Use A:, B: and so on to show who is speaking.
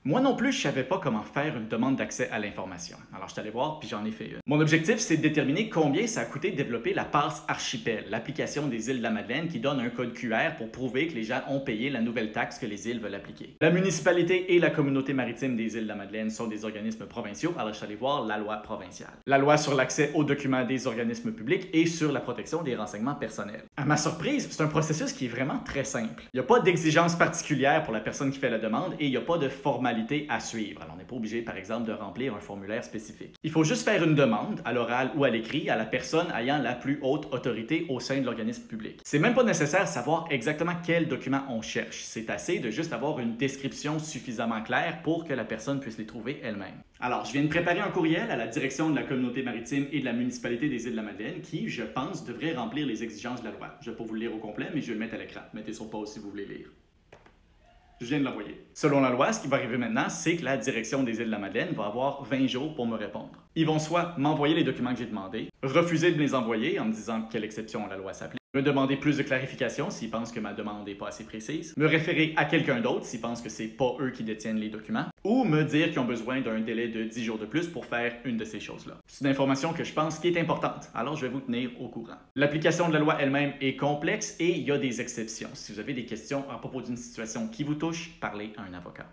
A: Moi non plus, je savais pas comment faire une demande d'accès à l'information. Alors, je suis allé voir, puis j'en ai fait une. Mon objectif, c'est de déterminer combien ça a coûté de développer la Passe Archipel, l'application des îles de la Madeleine qui donne un code QR pour prouver que les gens ont payé la nouvelle taxe que les îles veulent appliquer. La municipalité et la communauté maritime des îles de la Madeleine sont des organismes provinciaux, alors je suis allé voir la loi provinciale. La loi sur l'accès aux documents des organismes publics et sur la protection des renseignements personnels. À ma surprise, c'est un processus qui est vraiment très simple. Il n'y a pas d'exigence particulière pour la personne qui fait la demande et il n'y a pas de formalité à suivre. Alors, on n'est pas obligé, par exemple, de remplir un formulaire spécifique. Il faut juste faire une demande, à l'oral ou à l'écrit, à la personne ayant la plus haute autorité au sein de l'organisme public. C'est même pas nécessaire de savoir exactement quel document on cherche. C'est assez de juste avoir une description suffisamment claire pour que la personne puisse les trouver elle-même. Alors, je viens de préparer un courriel à la direction de la communauté maritime et de la municipalité des îles de la Madeleine qui, je pense, devrait remplir les exigences de la loi. Je ne vais pas vous le lire au complet, mais je vais le mettre à l'écran. Mettez sur pause si vous voulez lire. Je viens de l'envoyer. Selon la loi, ce qui va arriver maintenant, c'est que la direction des îles de la Madeleine va avoir 20 jours pour me répondre. Ils vont soit m'envoyer les documents que j'ai demandés, refuser de me les envoyer en me disant quelle exception la loi s'applique, me demander plus de clarification s'ils pensent que ma demande n'est pas assez précise, me référer à quelqu'un d'autre s'ils pensent que c'est pas eux qui détiennent les documents, ou me dire qu'ils ont besoin d'un délai de 10 jours de plus pour faire une de ces choses-là. C'est une information que je pense qui est importante, alors je vais vous tenir au courant. L'application de la loi elle-même est complexe et il y a des exceptions. Si vous avez des questions à propos d'une situation qui vous touche, parlez à un avocat.